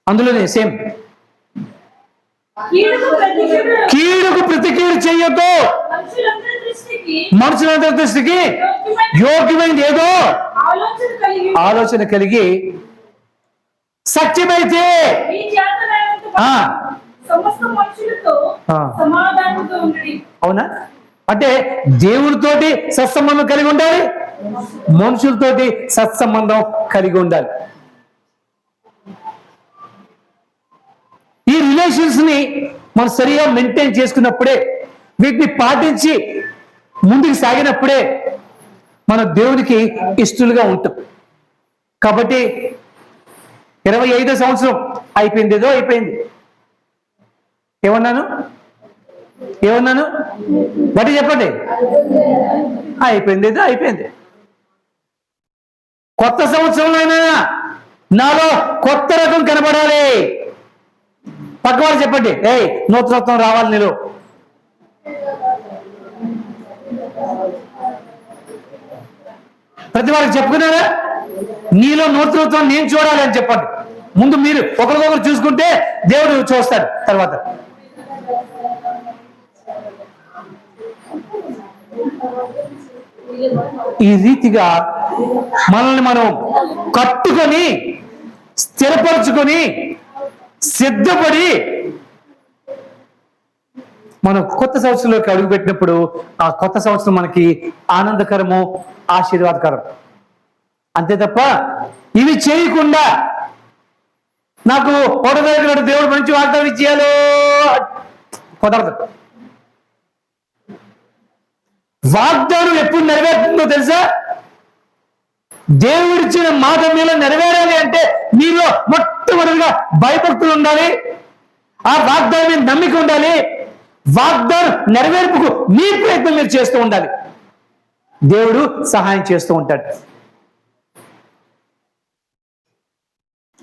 అందులోనే సేమ్. కీడుకు ప్రతి కీడు చెయ్యొద్దు. మనుషులందరి దృష్టికి యోగ్యమైనది ఏదో ఆలోచన కలిగి సత్యమైతే అవునా? అంటే దేవునితోటి సత్సంబంధం కలిగి ఉండాలి, మనుషులతోటి సత్సంబంధం కలిగి ఉండాలి. ఈ రిలేషన్స్ ని మనం సరిగా మెయింటైన్ చేసుకున్నప్పుడే, వీటిని పాటించి ముందుకు సాగినప్పుడే మన దేవునికి ఇష్టలుగా ఉంటాం. కాబట్టి 25వ సంవత్సరం అయిపోయింది, ఏదో అయిపోయింది. ఏమన్నాను బట్టి చెప్పండి. అయిపోయింది, ఏదో అయిపోయింది. కొత్త సంవత్సరంలో నాలో కొత్త రకం కనబడాలి. పక్కవాళ్ళు చెప్పండి, నూతనత్వం రావాలి నీలో. ప్రతి వారికి చెప్పుకున్నారా? నీలో నూతనత్వం నేను చూడాలి అని చెప్పండి. ముందు మీరు ఒకరికొకరు చూసుకుంటే దేవుడు చూస్తాడు తర్వాత. ఈ రీతిగా మనల్ని మనం కట్టుకొని స్థిరపరచుకొని సిద్ధపడి మనం కొత్త సంవత్సరంలోకి అడుగుపెట్టినప్పుడు ఆ కొత్త సంవత్సరం మనకి ఆనందకరము, ఆశీర్వాదకరం. అంతే తప్ప ఇవి చేయకుండా నాకు ఒకటో తారీఖు దేవుడు మంచి వాగ్దానం ఇచ్చేయాలో కుదరదు. వాగ్దానం ఎప్పుడు నెరవేరుతుందో తెలుసా? దేవుడిచ్చిన మాట మీలో నెరవేరాలి అంటే మీలో మొట్టమొదటిగా భయభక్తులు ఉండాలి, ఆ వాగ్దానం మీద నమ్మిక ఉండాలి, వాగ్దానం నెరవేర్పుకు మీ ప్రయత్నం మీరు చేస్తూ ఉండాలి. దేవుడు సహాయం చేస్తూ ఉంటాడు.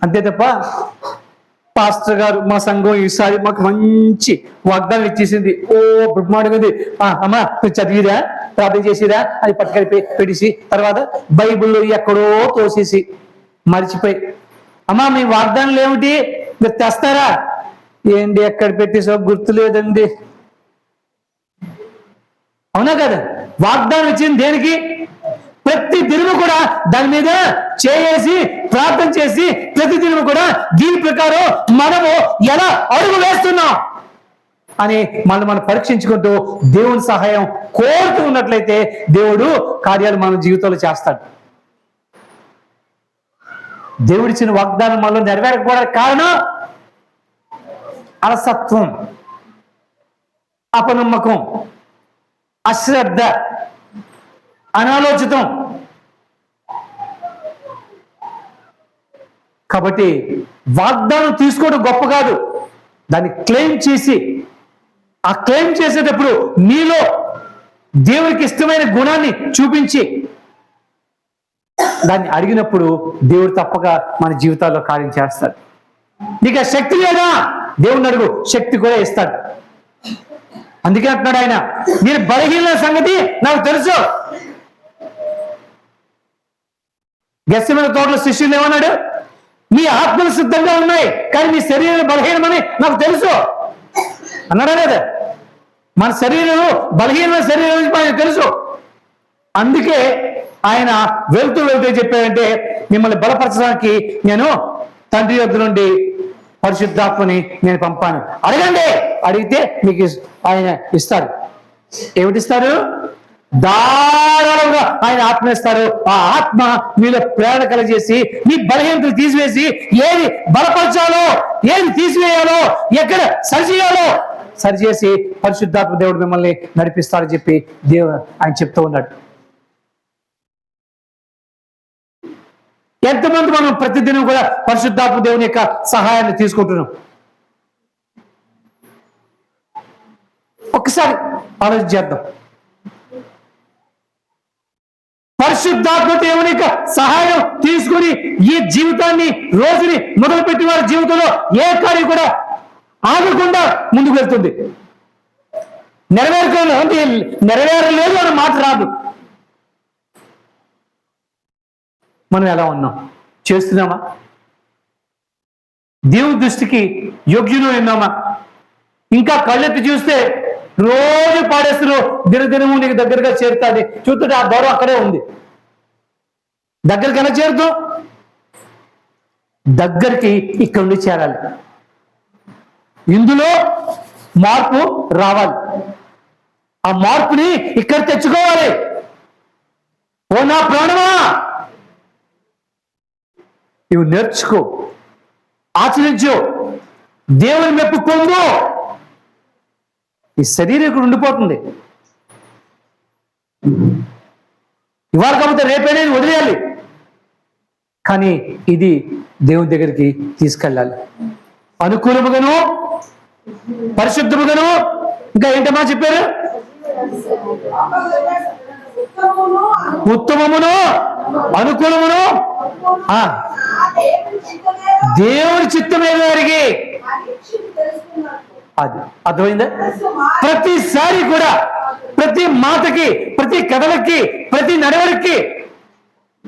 అంతే తప్ప పాస్టర్ గారు మా సంఘం ఈసారి మాకు మంచి వాగ్దానం ఇచ్చేసింది, ఓ బ్రహ్మాండంగా, అమ్మా చదివిరా, ప్రార్థన చేసిరా అని పట్టుకొని పెట్టేసి తర్వాత బైబిల్లో ఎక్కడో తోసేసి మర్చిపోయి, అమ్మా మీ వాగ్దానాలు ఏమిటి మీరు తెస్తారా? ఏంటి ఎక్కడ పెట్టేసో గుర్తులేదండి. అవునా కదా? వాగ్దానం ఇచ్చింది దేనికి? ప్రతి దినము కూడా దాని మీద చేసి ప్రార్థన చేసి ప్రతి దినము కూడా దీని ప్రకారం మనము ఎలా అడుగు వేస్తున్నాం అని మనం పరీక్షించుకుంటూ దేవుని సహాయం కోరుతూ ఉన్నట్లయితే దేవుడు కార్యాలు మన జీవితంలో చేస్తాడు. దేవుడిచ్చిన వాగ్దానం మనలో నెరవేరకపోవడానికి కారణం అలసత్వం, అపనమ్మకం, అశ్రద్ధ, అనాలోచితం. కాబట్టి వాగ్దానం తీసుకోవడం గొప్ప కాదు, దాన్ని క్లెయిమ్ చేసి ఆ క్లెయిమ్ చేసేటప్పుడు మీలో దేవుడికి ఇష్టమైన గుణాన్ని చూపించి దాన్ని అడిగినప్పుడు దేవుడు తప్పక మన జీవితాల్లో కార్యం చేస్తాడు. నీకు ఆ శక్తి లేదా? దేవుడిని అడుగు, శక్తి కూడా ఇస్తాడు. అందుకే అంటున్నాడు ఆయన, మీరు బలహీన సంగతి నాకు తెలుసు. గెత్సేమనే తోటలో శిష్యులు ఏమన్నాడు? మీ ఆత్మలు సిద్ధంగా ఉన్నాయి కానీ మీ శరీరం బలహీనమని నాకు తెలుసు అన్నాడా లేదా? మన శరీరం బలహీనమైన శరీరం మనకు తెలుసు. అందుకే ఆయన వెళ్తూ చెప్పాడంటే, మిమ్మల్ని బలపరచడానికి నేను తండ్రి యొద్ద నుండి పరిశుద్ధాత్మని నేను పంపాను, అడగండి, అడిగితే మీకు ఆయన ఇస్తాడు. ఏమిటిస్తారు? ధారాళంగా ఆయన ఆత్మ ఇస్తారు. ఆ ఆత్మ మీలో ప్రేరణ కలగజేసి మీ బలహీనతలు తీసివేసి ఏది బలపరచాలో, ఏది తీసివేయాలో, ఎక్కడ సరిచేయాలో సరిచేసి పరిశుద్ధాత్మ దేవుడు మిమ్మల్ని నడిపిస్తాడని చెప్పి దేవుడు ఆయన చెప్తూ ఉన్నాడు. ఎంతమంది మనం ప్రతిదినం కూడా పరిశుద్ధాత్మ దేవుని యొక్క సహాయాన్ని తీసుకుంటున్నాం? ఒకసారి ఆలోచించేద్దాం. పరిశుద్ధాత్మ దేవుని యొక్క సహాయం తీసుకుని ఈ జీవితాన్ని, రోజుని మొదలుపెట్టి వారి జీవితంలో ఏ కార్యం కూడా ఆగకుండా ముందుకు వెళ్తుంది. నెరవేరలేదు అన్న మాట రాదు. మనం ఎలా ఉన్నాం? చేస్తున్నామా? దేవుని దృష్టికి యోగ్యులు ఉన్నామా? ఇంకా కళ్ళెత్తి చూస్తే రోజు పాడేస్తున్నారు, దినదినము నీకు దగ్గరగా చేరుతుంది. చూస్తుంటే ఆ దూరం అక్కడే ఉంది. దగ్గరికి ఎలా చేరుతాం? దగ్గరికి ఇక్కడ నుండి చేరాలి. ఇందులో మార్పు రావాలి. ఆ మార్పుని ఇక్కడ తెచ్చుకోవాలి. ఓ నా ప్రాణమా, ఇవి నేర్చుకో, ఆచరించు, దేవుని మెప్పు పొందు. ఈ శరీరం ఇక్కడ ఉండిపోతుంది. ఇవాళ కాకపోతే రేపేనే వదిలేయాలి. కానీ ఇది దేవుని దగ్గరికి తీసుకెళ్ళాలి. అనుకూలముగాను, పరిశుద్ధముగాను, ఇంకా ఏంటమ్మా చెప్పారు? ఉత్తమమును, అనుకూలమును, దేవుని చిత్తమే వారికి. అది అర్థమైందా? ప్రతిసారి కూడా, ప్రతి మాటకి, ప్రతి కథలకి, ప్రతి నడవడికి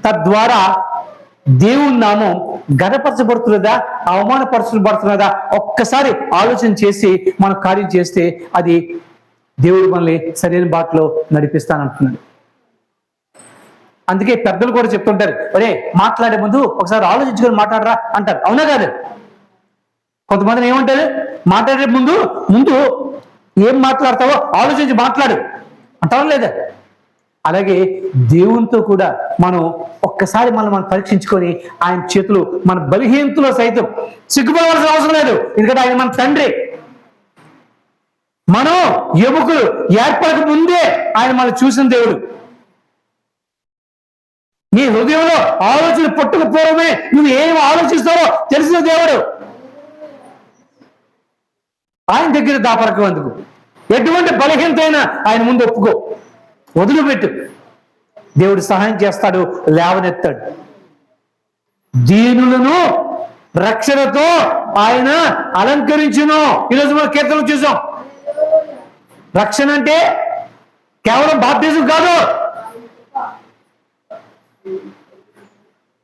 తద్వారా దేవుని నామం గణపరచబడుతున్నదా, అవమానపరచబడుతున్నదా ఒక్కసారి ఆలోచన చేసి మనం కార్యం చేస్తే అది దేవుడు మనల్ని సరైన బాటలో నడిపిస్తానంటున్నాడు. అందుకే పెద్దలు కూడా చెప్తుంటారు, ఒరే మాట్లాడే ముందు ఒకసారి ఆలోచించుకొని మాట్లాడరా అంటారు. అవునా కాదు? కొంతమందిని ఏమంటారు, మాట్లాడే ముందు ఏం మాట్లాడతావో ఆలోచించి మాట్లాడు అంటావా లేదా? అలాగే దేవునితో కూడా మనం ఒక్కసారి మనం పరీక్షించుకొని ఆయన చేతులు, మన బలహీనతలో సైతం సిగ్గుపడవలసిన అవసరం లేదు. ఎందుకంటే ఆయన మన తండ్రి. మనం ఎముకలు ఏర్పడక ముందే ఆయన మనం చూసిన దేవుడు. నీ హృదయంలో ఆలోచన పుట్టుక పూర్వమే నువ్వు ఏం ఆలోచిస్తావో తెలిసిన దేవుడు. ఆయన దగ్గర దాపరకం అందుకు. ఎటువంటి బలహీనత అయినా ఆయన ముందు ఒప్పుకో, వదిలిపెట్టు. దేవుడు సహాయం చేస్తాడు, లేవనెత్తాడు. దీనులను రక్షణతో ఆయన అలంకరించును. ఈరోజు మనం కీర్తనలు చూసాం. రక్షణ అంటే కేవలం బాప్తిజం కాదు,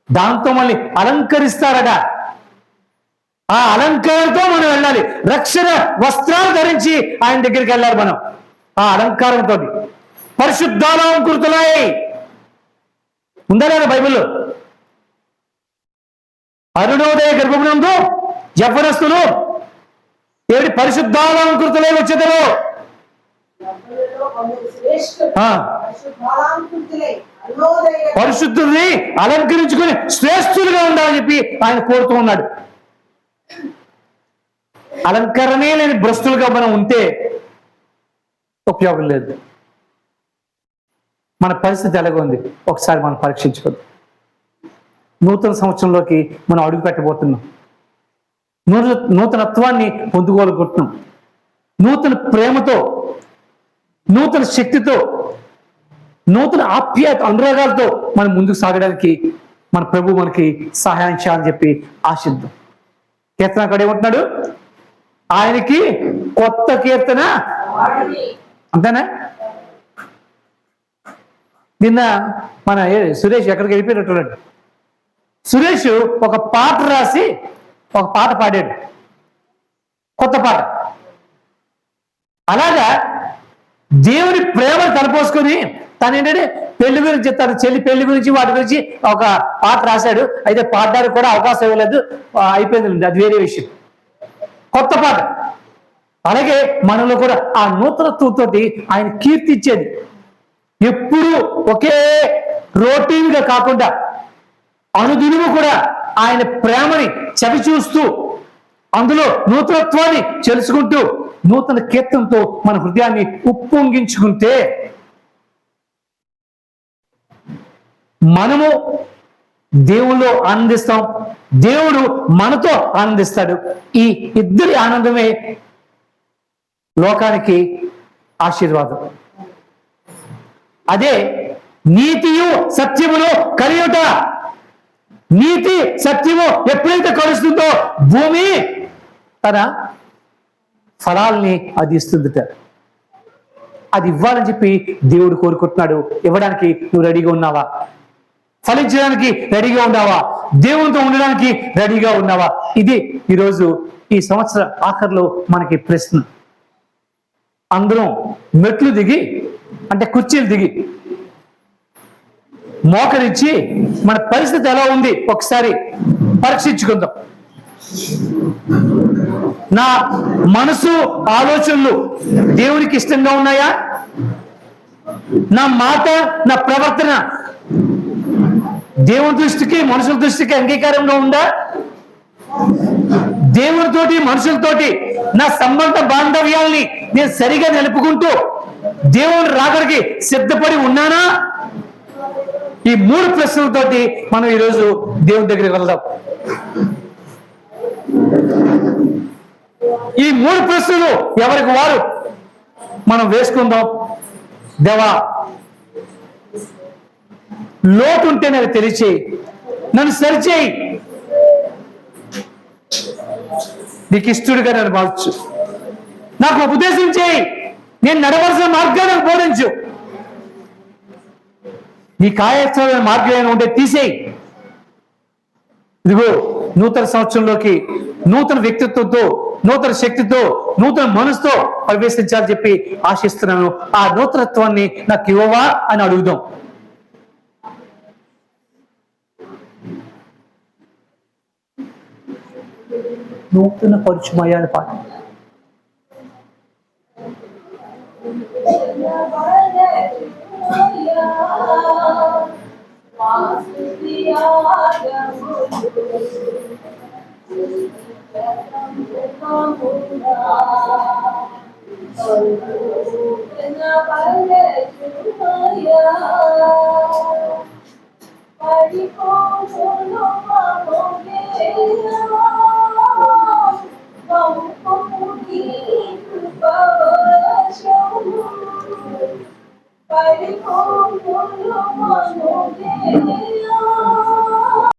దాంతో మళ్ళీ అలంకరిస్తారట. ఆ అలంకారంతో మనం వెళ్ళాలి. రక్షణ వస్త్రాలు ధరించి ఆయన దగ్గరికి వెళ్ళాలి మనం. ఆ అలంకారంతో పరిశుద్ధాలంకృతులై ఉందా లేదా బైబిల్లో? అరుణోదయ గర్భమునందు యవ్వనస్తులు ఏడు పరిశుద్ధాలంకృతులై వచ్చేదరు. పరిశుద్ధుల్ని అలంకరించుకుని శ్రేష్ఠులుగా ఉండాలని చెప్పి ఆయన కోరుతూ ఉన్నాడు. అలంకరణే లేని భ్రష్టులుగా మనం ఉంటే ఉపయోగం లేదు. మన పరిస్థితి ఎలాగ ఉంది ఒకసారి మనం పరీక్షించుకోండి. నూతన సంవత్సరంలోకి మనం అడుగు పెట్టబోతున్నాం. నూతనత్వాన్ని పొందుకోవాలనుకుంటున్నాం. నూతన ప్రేమతో, నూతన శక్తితో, నూతన ఆప్యాయత అనురాగాలతో మనం ముందుకు సాగడానికి మన ప్రభు మనకి సహాయం చేయాలని చెప్పి ఆశిద్దాం. కీర్తనకాడు ఏమంటున్నాడు? ఆయనకి కొత్త కీర్తన. అంతేనా? నిన్న మన సురేష్ ఎక్కడికి వెళ్ళిపోయినట్టున్నాడు. సురేష్ ఒక పాట రాసి ఒక పాట పాడాడు, కొత్త పాట. అలాగా దేవుని ప్రేమను తలపోసుకొని తను ఏంటంటే పెళ్లి గురించి, తన చెల్లి పెళ్లి గురించి, వాటి గురించి ఒక పాట రాశాడు. అయితే పాడడానికి కూడా అవకాశం ఇవ్వలేదు, అయిపోయింది, అది వేరే విషయం. కొత్త పాట. అలాగే మనలో కూడా ఆ నూతనత్వంతో ఆయన కీర్తించేది. ఎప్పుడూ ఒకే రొటీన్గా కాకుండా అనుదినము కూడా ఆయన ప్రేమని చవి చూస్తూ, అందులో నూతనత్వాన్ని తెలుసుకుంటూ, నూతన కీర్తనతో మన హృదయాన్ని ఉప్పొంగించుకుంటే మనము దేవుల్లో ఆనందిస్తాం, దేవుడు మనతో ఆనందిస్తాడు. ఈ ఇద్దరి ఆనందమే లోకానికి ఆశీర్వాదం. అదే నీతియు సత్యమును కలియుట. నీతి సత్యము ఎప్పుడైతే కలుస్తుందో భూమి తన ఫలాల్ని అది ఇస్తుందిట. అది ఇవ్వాలని చెప్పి దేవుడు కోరుకుంటున్నాడు. ఇవ్వడానికి నువ్వు రెడీగా ఉన్నావా? ఫలించడానికి రెడీగా ఉన్నావా? దేవునితో ఉండడానికి రెడీగా ఉన్నావా? ఇది ఈరోజు ఈ సంవత్సర ఆఖరిలో మనకి ప్రశ్న. అందరం మెట్లు దిగి, అంటే కుర్చీలు దిగి మోకరించి మన పరిస్థితి ఎలా ఉంది ఒకసారి పరీక్షించుకుందాం. నా మనసు ఆలోచనలు దేవునికి ఇష్టంగా ఉన్నాయా? నా మాట, నా ప్రవర్తన దేవుని దృష్టికి మనుషుల దృష్టికి అంగీకారంగా ఉందా? దేవునితోటి మనుషులతోటి నా సంబంధ బాంధవ్యాల్ని నేను సరిగా నిలుపుకుంటూ దేవుని రాకడికి సిద్ధపడి ఉన్నానా? ఈ 3 ప్రశ్నలతోటి మనం ఈరోజు దేవుని దగ్గరికి వెళ్దాం. ఈ 3 ప్రశ్నలు ఎవరికి వారు మనం వేసుకుందాం. దేవా, లోటు ఉంటే నాకు తెలియచేయి, నన్ను సరిచేయి, నీకు ఇష్టడుగా నన్ను మార్చు, నాకు ఉపదేశం చేయి, నేను నడవలసిన మార్గాన్ని బోధించు, నీ కాయమైన మార్గం ఏమైనా ఉంటే తీసేయి. ఇదిగో నూతన సంవత్సరంలోకి నూతన వ్యక్తిత్వంతో, నూతన శక్తితో, నూతన మనసుతో ప్రవేశించాలని చెప్పి ఆశిస్తున్నాను. ఆ నూతనత్వాన్ని నాకు ఇవ్వవా అని అడుగుదాం. నూతన పరిచయమయ్యాలి పాట. పరిపోషణ